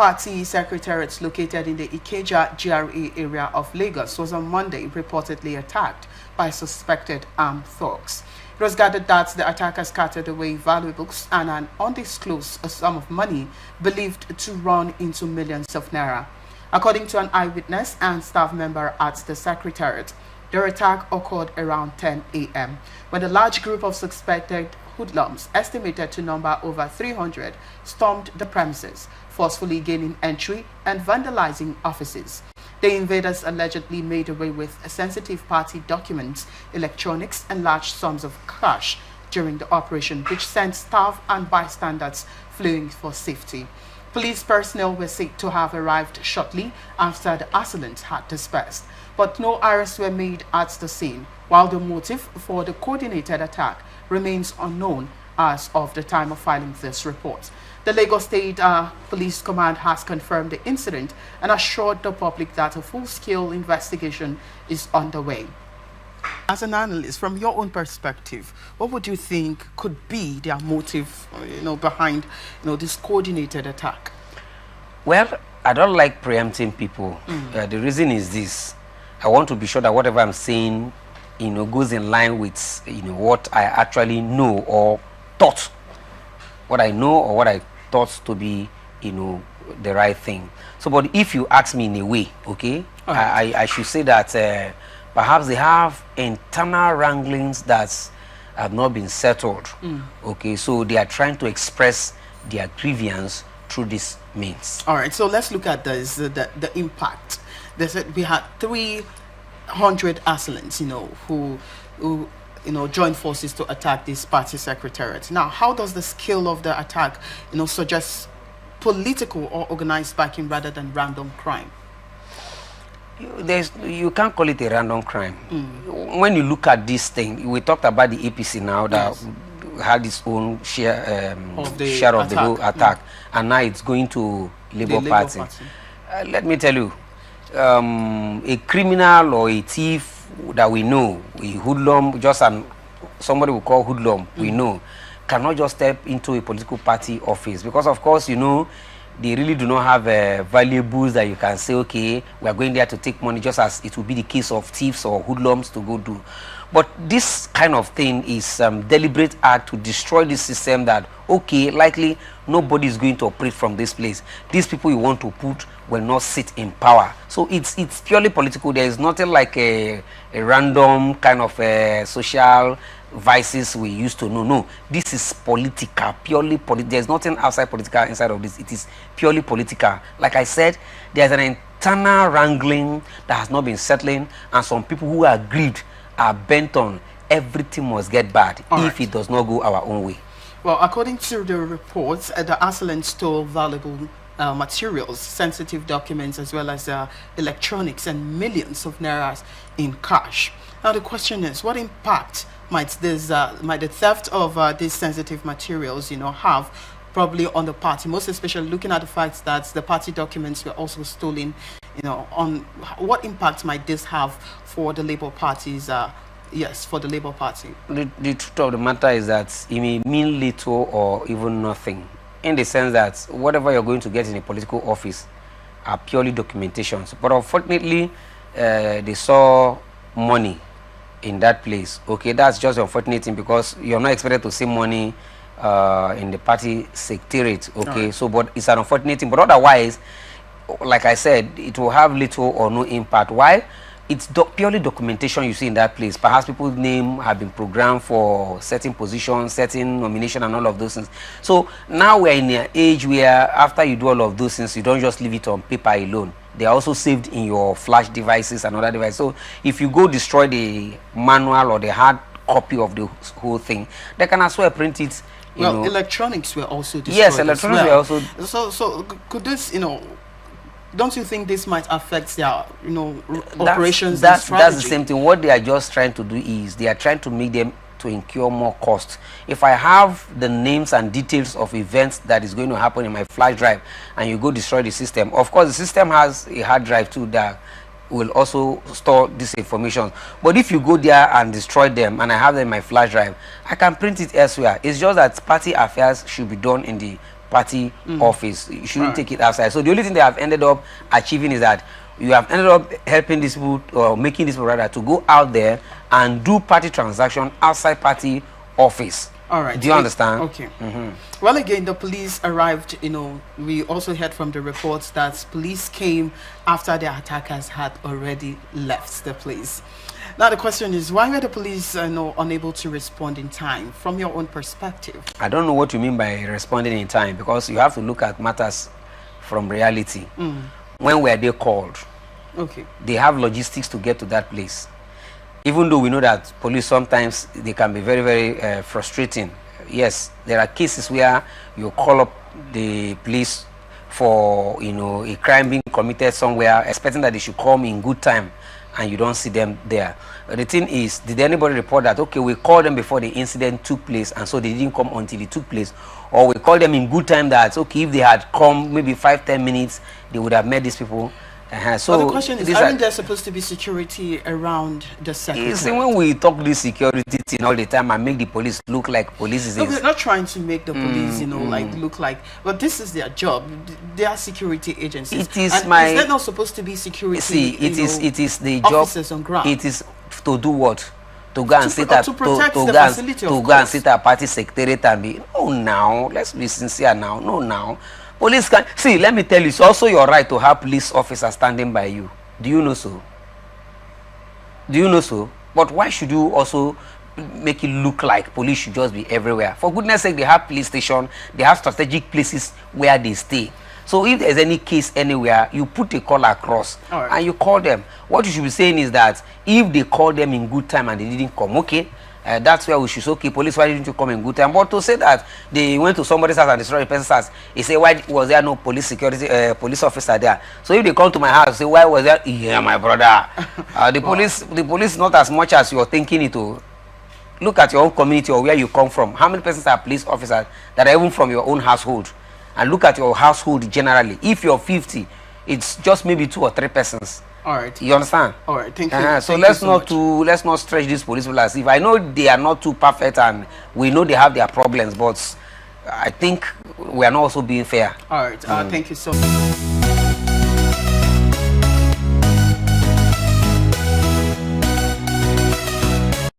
Party Secretariat located in the Ikeja GRA area of Lagos was on Monday reportedly attacked by suspected armed thugs. It was gathered that the attackers scattered away valuables and an undisclosed sum of money believed to run into millions of naira. According to an eyewitness and staff member at the Secretariat, their attack occurred around 10 a.m. when a large group of suspected hoodlums, estimated to number over 300, stormed the premises, forcefully gaining entry and vandalizing offices. The invaders allegedly made away with sensitive party documents, electronics, and large sums of cash during the operation, which sent staff and bystanders fleeing for safety. Police personnel were said to have arrived shortly after the assailants had dispersed, but no arrests were made at the scene, while the motive for the coordinated attack remains unknown as of the time of filing this report. The Lagos State Police Command has confirmed the incident and assured the public that a full-scale investigation is underway. As an analyst, from your own perspective, what would you think could be their motive, behind, this coordinated attack? Well, I don't like preempting people. The reason is this: I want to be sure that whatever I'm saying, goes in line with, what I actually know or thought, what I know or what I thought to be, the right thing. So, but if you ask me in a way, okay, right, I should say that perhaps they have internal wranglings that have not been settled. Okay, so they are trying to express their grievance through this means. All right, so let's look at this, the impact. They said we had 300 assailants, who joined forces to attack this party secretariat. Now, how does the scale of the attack, suggest political or organized backing rather than random crime? You can't call it a random crime. When you look at this thing, we talked about the APC now that had its own share of the whole attack, and now it's going to Labour Party. Let me tell you, a criminal or a thief that we know, a hoodlum, somebody we call hoodlum, we know, cannot just step into a political party office, because of course, they really do not have valuables that you can say, okay, we are going there to take money, just as it will be the case of thieves or hoodlums to go do. But this kind of thing is deliberate act to destroy this system that, okay, likely nobody is going to operate from this place. These people you want to put will not sit in power. So it's purely political. There is nothing like a random kind of social vices we used to know. No, this is political, purely political. There's nothing outside political inside of this. It is purely political. Like I said, there's an internal wrangling that has not been settling, and some people who are aggrieved are bent on everything must get bad if it does not go our own way. Well, according to the reports, the assailants stole valuable materials, sensitive documents, as well as electronics, and millions of naira in cash. Now the question is, what impact might the theft of these sensitive materials, have probably on the party, most especially looking at the fact that the party documents were also stolen, on what impact might this have for the Labour Party's, for the Labour Party? The truth of the matter is that it may mean little or even nothing, in the sense that whatever you're going to get in a political office are purely documentations. But unfortunately, they saw money in that place. Okay, that's just the unfortunate thing, because you're not expected to see money in the party secretariat. Okay, so but it's an unfortunate thing. But otherwise, like I said, it will have little or no impact. Why? It's purely documentation you see in that place. Perhaps people's name have been programmed for certain positions, certain nomination, and all of those things. So now we're in an age where after you do all of those things, you don't just leave it on paper alone. They are also saved in your flash devices and other devices. So if you go destroy the manual or the hard copy of the whole thing, they can as well print it. Well, electronics were also destroyed. Yes, electronics were also. So could this, don't you think this might affect their, operations and strategy? That's the same thing. What they are just trying to do is they are trying to make them to incur more cost. If I have the names and details of events that is going to happen in my flash drive, and you go destroy the system, of course the system has a hard drive too that will also store this information. But if you go there and destroy them, and I have them in my flash drive, I can print it elsewhere. It's just that party affairs should be done in the party office. You shouldn't take it outside. So the only thing they have ended up achieving is that you have ended up helping these people, or making these people rather, to go out there and do party transaction outside party office. All right. Do you understand? Okay. Well, again, the police arrived, we also heard from the reports that police came after the attackers had already left the place. Now, the question is, why were the police unable to respond in time from your own perspective? I don't know what you mean by responding in time, because you have to look at matters from reality. When were they called? Okay. They have logistics to get to that place. Even though we know that police sometimes they can be very, very frustrating. Yes, there are cases where you call up the police for a crime being committed somewhere, expecting that they should come in good time, and you don't see them there. But the thing is, did anybody report that, okay, we called them before the incident took place, and so they didn't come until it took place? Or we called them in good time that, okay, if they had come maybe 5-10 minutes, they would have met these people. So the question is, aren't there supposed to be security around the secretary? You see, when we talk this security thing all the time and make the police look like police is... No, we're not trying to make the police, look like... But this is their job. They are security agencies. It is and is there not supposed to be security? See, it is the job... Officers on ground. It is to do what? To go and sit at... To protect the facility, to go and sit at party secretariat and be... No, now. Let's be sincere now. No, now. Police can... See, let me tell you, it's also your right to have police officers standing by you. Do you know so? Do you know so? But why should you also make it look like police should just be everywhere? For goodness sake, they have police station, they have strategic places where they stay. So if there's any case anywhere, you put a call across and you call them. What you should be saying is that if they call them in good time and they didn't come, okay, that's where we should say, okay, police, why didn't you come in good time? But to say that they went to somebody's house and destroyed the person's house, he say, why was there no police security, police officer there? So if they come to my house, say, why was there? Yeah, my brother. The police not as much as you're thinking it will. Look at your own community or where you come from. How many persons are police officers that are even from your own household? And look at your household generally. If you're 50, it's just maybe 2 or 3 persons. All right. You understand? All right. Thank you. So let's not stretch these police people as if I know they are not too perfect and we know they have their problems, but I think we are not also being fair. All right. Thank you so much.